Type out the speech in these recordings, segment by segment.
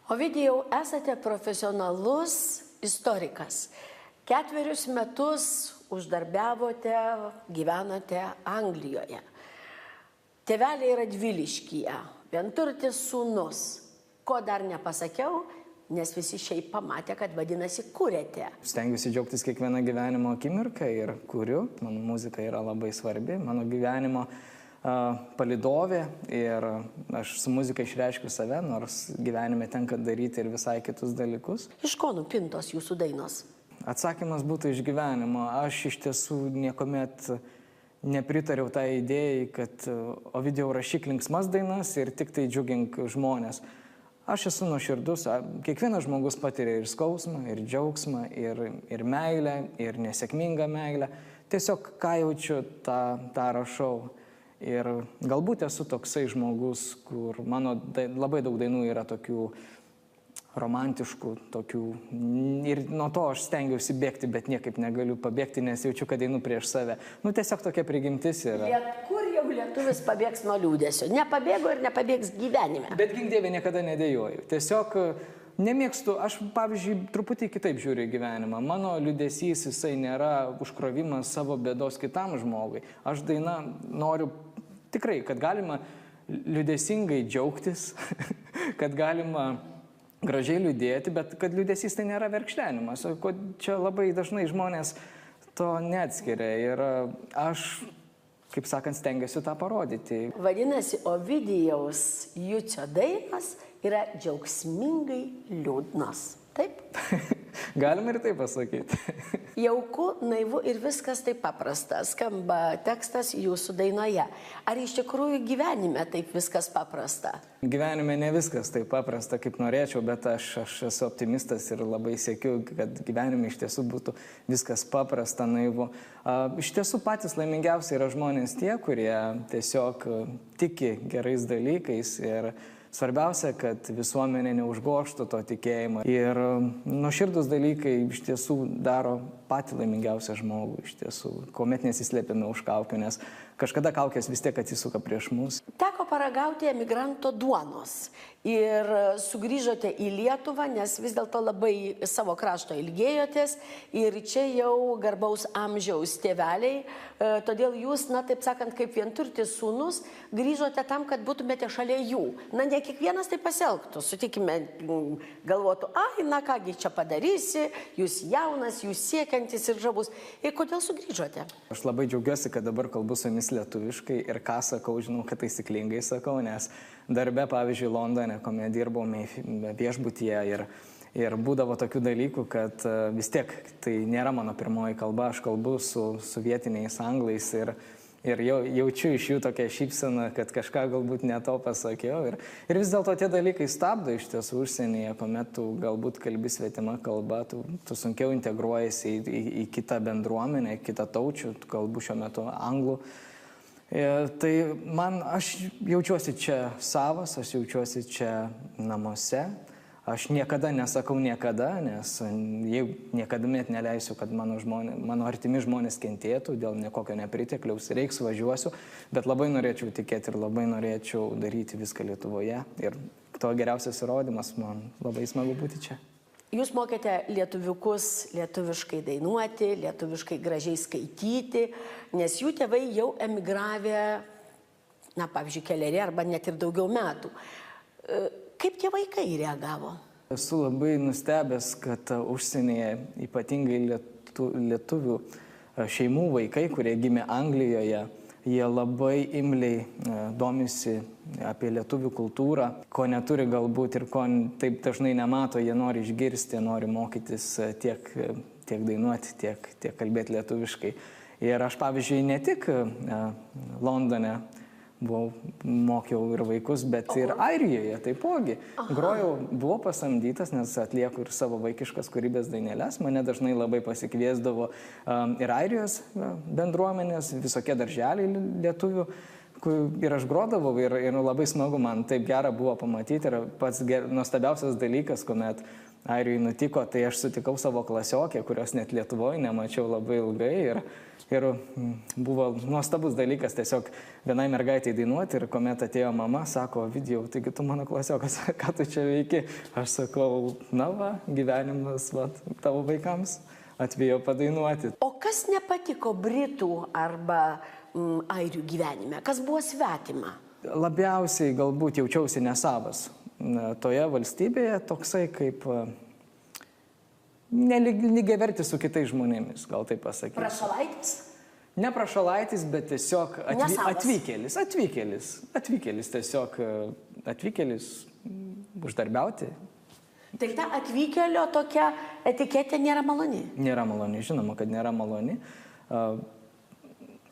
Ovidijau, esate profesionalus istorikas. 4 metus uždarbiavote, gyvenote Anglijoje. Tėveliai Radviliškyje, vienturtis sūnus. Ko dar nepasakiau, nes visi šiaip pamatė, kad vadinasi kūrėte. Stengiuosi džiaugtis kiekvieną gyvenimo akimirką ir kuriu. Mano muzika yra labai svarbi, mano gyvenimo palydovė ir aš su muzika išreiškiu save, nors gyvenime tenka daryti ir visai kitus dalykus. Iš ko nupintos jūsų dainos? Atsakymas būtų iš gyvenimo. Aš iš tiesų niekuomet nepritariau tą idėjai, kad Ovidijau rašyk linksmas dainas ir tik tai džiugink žmonės. Aš esu nuoširdus, kiekvienas žmogus patiria ir skausmą, ir džiaugsmą, ir meilę, ir nesėkmingą meilę. Tiesiog ką jaučiu, tą rašau. Ir galbūt esu toksai žmogus, kur mano labai daug dainų yra tokių romantiškų, tokių. Ir nuo to aš stengiausi bėgti, bet niekaip negaliu pabėgti, nes jaučiu, kad einu prieš save. Tiesiog tokia prigimtis yra. Kur jau lietuvis pabėgs nuo liūdesio? Nepabėgo ir nepabėgs gyvenime. Bet gink Dieve niekada nedėjoju. Tiesiog nemėgstu, aš pavyzdžiui truputį kitaip žiūriu į gyvenimą. Mano liūdesys jisai nėra užkrovimas savo bėdos kitam žmogui. Aš dainą noriu tikrai, kad galima liūdesingai džiaugtis, kad galima gražiai liūdėti, bet kad liūdesys tai nėra verkšlenimas. Čia labai dažnai žmonės to neatskiria ir aš, kaip sakant, stengiuosi tą parodyti. Vadinasi, Ovidijaus Jucio dainos yra džiaugsmingai liūdnos. Taip? Galima ir taip pasakyti. Jauku, naivu ir viskas taip paprasta. Skamba tekstas jūsų dainoje. Ar iš tikrųjų gyvenime taip viskas paprasta? Gyvenime ne viskas taip paprasta, kaip norėčiau, bet aš esu optimistas ir labai siekiu, kad gyvenime iš tiesų būtų viskas paprasta, naivu. Iš tiesų patys laimingiausi yra žmonės tie, kurie tiesiog tiki gerais dalykais ir svarbiausia, kad visuomenė neužgožtų to tikėjimo. Ir nuoširdūs dalykai iš tiesų daro patį laimingiausią žmogų, iš tiesų, kuomet nesislėpėme už kaukių, nes kažkada kaukės vis tiek atsisuka prieš mus. Teko paragauti emigranto duonos ir sugrįžote į Lietuvą, nes vis dėlto labai savo krašto ilgėjotės ir čia jau garbaus amžiaus tėveliai, todėl jūs, taip sakant, kaip vienturtis sūnus, grįžote tam, kad būtumėte šalia jų. Ne kiekvienas tai pasielgtų, sutikime, galvotų, kągi čia padarysi, jūs jaunas, jūs siekiantis ir žavus. Ir kodėl sugrįžote? Aš labai džiaugiuosi, kad dabar kalbu su jumis lietuviškai ir ką sakau, žinau, kad taisyklingai sakau, nes darbe, pavyzdžiui, Londone, kuomet dirbau viešbutyje ir būdavo tokių dalykų, kad vis tiek tai nėra mano pirmoji kalba, aš kalbu su vietiniais anglais ir jaučiu iš jų tokią šypseną, kad kažką galbūt ne to pasakiau. Ir vis dėlto tie dalykai stabdo iš tiesų užsienyje, kuomet tu galbūt kalbi svetima kalba, tu sunkiau integruojasi į kitą bendruomenę, kitą taučių, kalbu šiuo metu anglų. Tai aš jaučiuosi čia savas, aš jaučiuosi čia namuose. Aš niekada nesakau niekada, nes niekada net neleisiu, kad mano artimi žmonės kentėtų dėl nekokio nepritekliaus, reiks važiuosiu, bet labai norėčiau tikėti ir labai norėčiau daryti viską Lietuvoje. Ir to geriausias įrodymas, man labai smagu būti čia. Jūs mokėte lietuviukus lietuviškai dainuoti, lietuviškai gražiai skaityti, nes jų tėvai jau emigravę, pavyzdžiui, keleri arba net ir daugiau metų. Kaip tie vaikai reagavo? Esu labai nustebęs, kad užsienyje, ypatingai lietuvių šeimų vaikai, kurie gimė Anglijoje, jie labai imliai domisi apie lietuvių kultūrą, ko neturi galbūt ir ko taip dažnai nemato, jie nori išgirsti, nori mokytis tiek dainuoti, tiek kalbėti lietuviškai. Ir aš, pavyzdžiui, ne tik Londone mokiau ir vaikus, bet ir Airijoje taipogi. Grojau, buvau pasamdytas, nes atlieku ir savo vaikiškas kūrybės dainelės. Mane dažnai labai pasikviesdavo ir Airijos bendruomenės, visokie darželiai lietuvių. Ir aš grodavau ir labai smagu, man taip gera buvo pamatyti. Ir pats nuostabiausias dalykas, kuomet Airijai nutiko, tai aš sutikau savo klasiokę, kurios net Lietuvoje nemačiau labai ilgai ir buvo nuostabus dalykas tiesiog vienai mergaitai dainuoti ir kuomet atėjo mama, sako, Ovidijau, taigi tu mano klasiokas, ką tu čia veiki? Aš sakau, na va, gyvenimas va, tavo vaikams atvijo padainuoti. O kas nepatiko Britų arba airių gyvenime? Kas buvo svetima? Labiausiai galbūt jaučiausi nesavas. Toje valstybėje toksai kaip nelygiavertis su kitais žmonėmis, gal taip pasakysiu. Prašalaitis? Ne prašalaitis, bet tiesiog Nesavas. atvykėlis, tiesiog atvykėlis uždarbiauti. Tai ta atvykėlio tokia etiketė nėra maloni? Nėra maloni, žinoma, kad nėra maloni.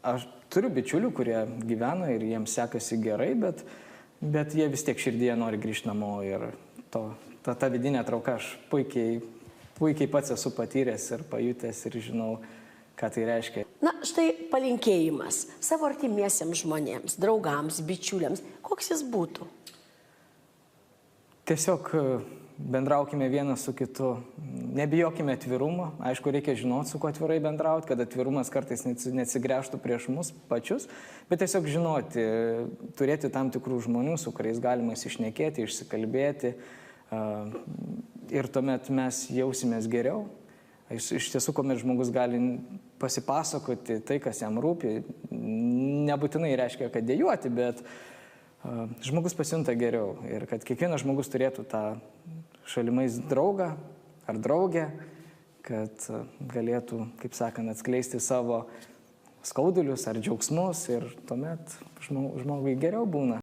Aš turiu bičiulių, kurie gyvena ir jiems sekasi gerai, bet jie vis tiek širdyje nori grįžti namo ir ta vidinė trauka aš puikiai pats esu patyręs ir pajutęs ir žinau, ką tai reiškia. Na, štai palinkėjimas savo artimiesiems žmonėms, draugams, bičiuliams. Koks jis būtų? Tiesiog bendraukime vienas su kitu, nebijokime atvirumo. Aišku, reikia žinoti, su kuo atvirai bendrauti, kad atvirumas kartais neatsigręžtų prieš mus pačius, bet tiesiog žinoti, turėti tam tikrų žmonių, su kuriais galima išsišnekėti, išsikalbėti ir tuomet mes jausimės geriau. Iš tiesų, kuomet žmogus gali pasipasakoti tai, kas jam rūpi, nebūtinai reiškia, kad dejuoti, bet žmogus pasijunta geriau ir kad kiekvienas žmogus turėtų tą šalimais draugą ar draugę, kad galėtų, kaip sakant, atskleisti savo skaudulius ar džiaugsmus ir tuomet žmogui geriau būna.